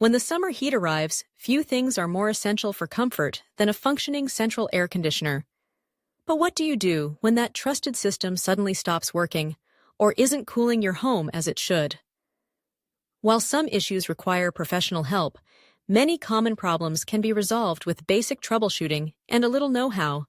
When the summer heat arrives, few things are more essential for comfort than a functioning central air conditioner. But what do you do when that trusted system suddenly stops working or isn't cooling your home as it should? While some issues require professional help, many common problems can be resolved with basic troubleshooting and a little know-how.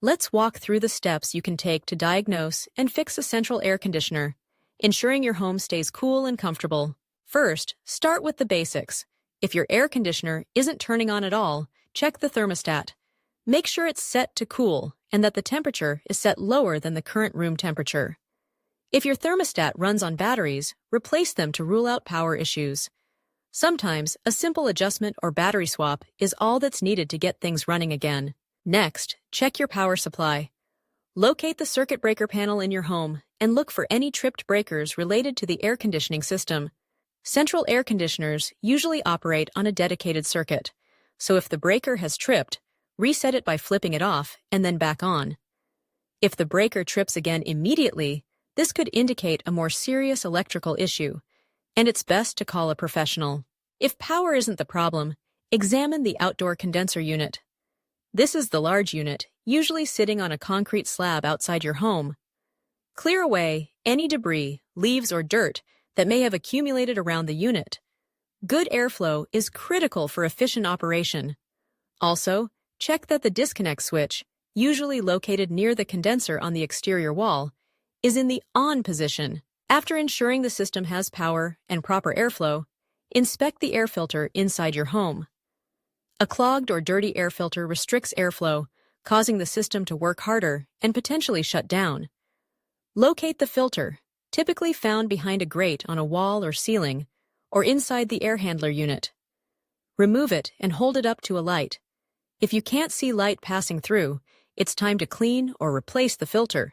Let's walk through the steps you can take to diagnose and fix a central air conditioner, ensuring your home stays cool and comfortable. First, start with the basics. If your air conditioner isn't turning on at all, check the thermostat. Make sure it's set to cool and that the temperature is set lower than the current room temperature. If your thermostat runs on batteries, replace them to rule out power issues. Sometimes, a simple adjustment or battery swap is all that's needed to get things running again. Next, check your power supply. Locate the circuit breaker panel in your home and look for any tripped breakers related to the air conditioning system. Central air conditioners usually operate on a dedicated circuit, so if the breaker has tripped, reset it by flipping it off and then back on. If the breaker trips again immediately, this could indicate a more serious electrical issue, and it's best to call a professional. If power isn't the problem, examine the outdoor condenser unit. This is the large unit, usually sitting on a concrete slab outside your home. Clear away any debris, leaves, or dirt that may have accumulated around the unit. Good airflow is critical for efficient operation. Also, check that the disconnect switch, usually located near the condenser on the exterior wall, is in the on position. After ensuring the system has power and proper airflow, inspect the air filter inside your home. A clogged or dirty air filter restricts airflow, causing the system to work harder and potentially shut down. Locate the filter, typically found behind a grate on a wall or ceiling, or inside the air handler unit. Remove it and hold it up to a light. If you can't see light passing through, it's time to clean or replace the filter.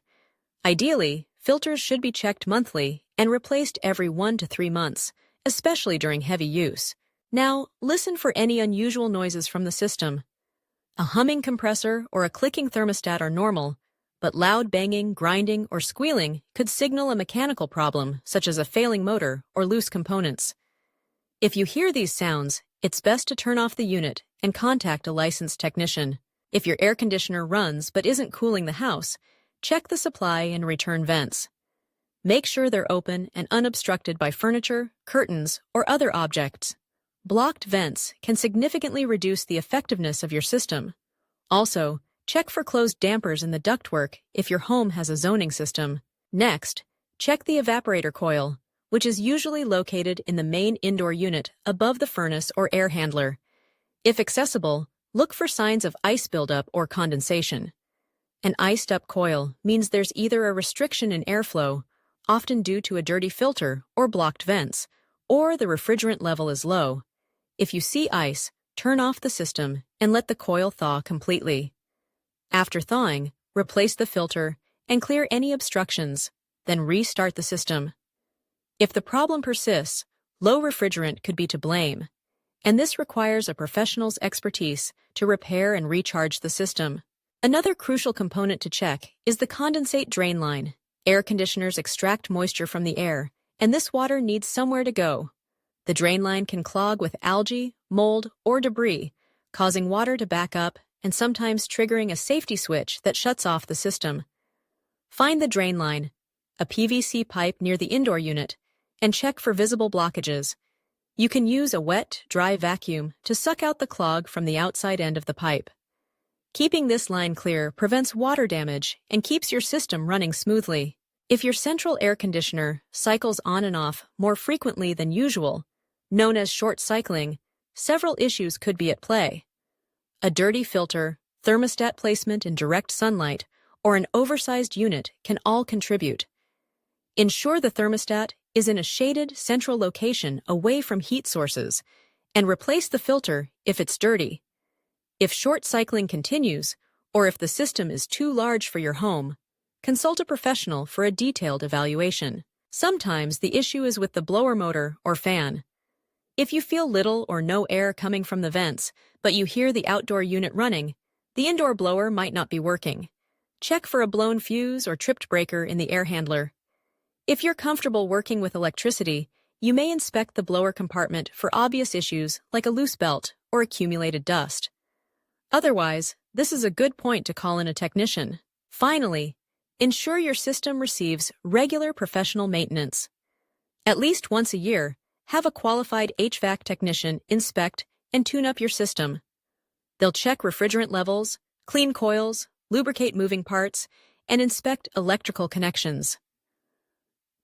Ideally, filters should be checked monthly and replaced every 1 to 3 months, especially during heavy use. Now, listen for any unusual noises from the system. A humming compressor or a clicking thermostat are normal, but loud banging, grinding, or squealing could signal a mechanical problem, such as a failing motor or loose components. If you hear these sounds, it's best to turn off the unit and contact a licensed technician. If your air conditioner runs but isn't cooling the house, check the supply and return vents. Make sure they're open and unobstructed by furniture, curtains, or other objects. Blocked vents can significantly reduce the effectiveness of your system. Also, check for closed dampers in the ductwork if your home has a zoning system. Next, check the evaporator coil, which is usually located in the main indoor unit above the furnace or air handler. If accessible, look for signs of ice buildup or condensation. An iced-up coil means there's either a restriction in airflow, often due to a dirty filter or blocked vents, or the refrigerant level is low. If you see ice, turn off the system and let the coil thaw completely. After thawing, replace the filter and clear any obstructions, then restart the system. If the problem persists, low refrigerant could be to blame, and this requires a professional's expertise to repair and recharge the system. Another crucial component to check is the condensate drain line. Air conditioners extract moisture from the air, and this water needs somewhere to go. The drain line can clog with algae, mold, or debris, causing water to back up and sometimes triggering a safety switch that shuts off the system. Find the drain line, a PVC pipe near the indoor unit, and check for visible blockages. You can use a wet, dry vacuum to suck out the clog from the outside end of the pipe. Keeping this line clear prevents water damage and keeps your system running smoothly. If your central air conditioner cycles on and off more frequently than usual, known as short cycling, several issues could be at play. A dirty filter, thermostat placement in direct sunlight, or an oversized unit can all contribute. Ensure the thermostat is in a shaded, central location away from heat sources, and replace the filter if it's dirty. If short cycling continues, or if the system is too large for your home, consult a professional for a detailed evaluation. Sometimes the issue is with the blower motor or fan. If you feel little or no air coming from the vents, but you hear the outdoor unit running, the indoor blower might not be working. Check for a blown fuse or tripped breaker in the air handler. If you're comfortable working with electricity, you may inspect the blower compartment for obvious issues like a loose belt or accumulated dust. Otherwise, this is a good point to call in a technician. Finally, ensure your system receives regular professional maintenance. At least once a year, have a qualified HVAC technician inspect and tune up your system. They'll check refrigerant levels, clean coils, lubricate moving parts, and inspect electrical connections.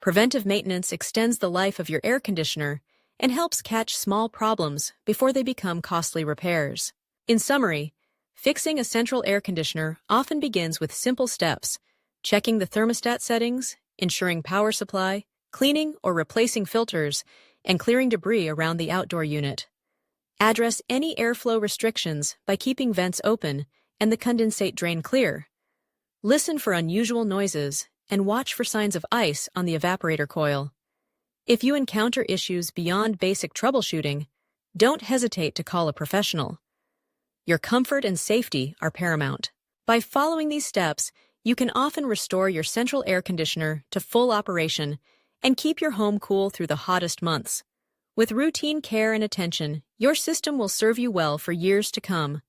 Preventive maintenance extends the life of your air conditioner and helps catch small problems before they become costly repairs. In summary, fixing a central air conditioner often begins with simple steps: checking the thermostat settings, ensuring power supply, cleaning or replacing filters, and clearing debris around the outdoor unit. Address any airflow restrictions by keeping vents open and the condensate drain clear. Listen for unusual noises and watch for signs of ice on the evaporator coil. If you encounter issues beyond basic troubleshooting, don't hesitate to call a professional. Your comfort and safety are paramount. By following these steps, you can often restore your central air conditioner to full operation and keep your home cool through the hottest months. With routine care and attention, your system will serve you well for years to come.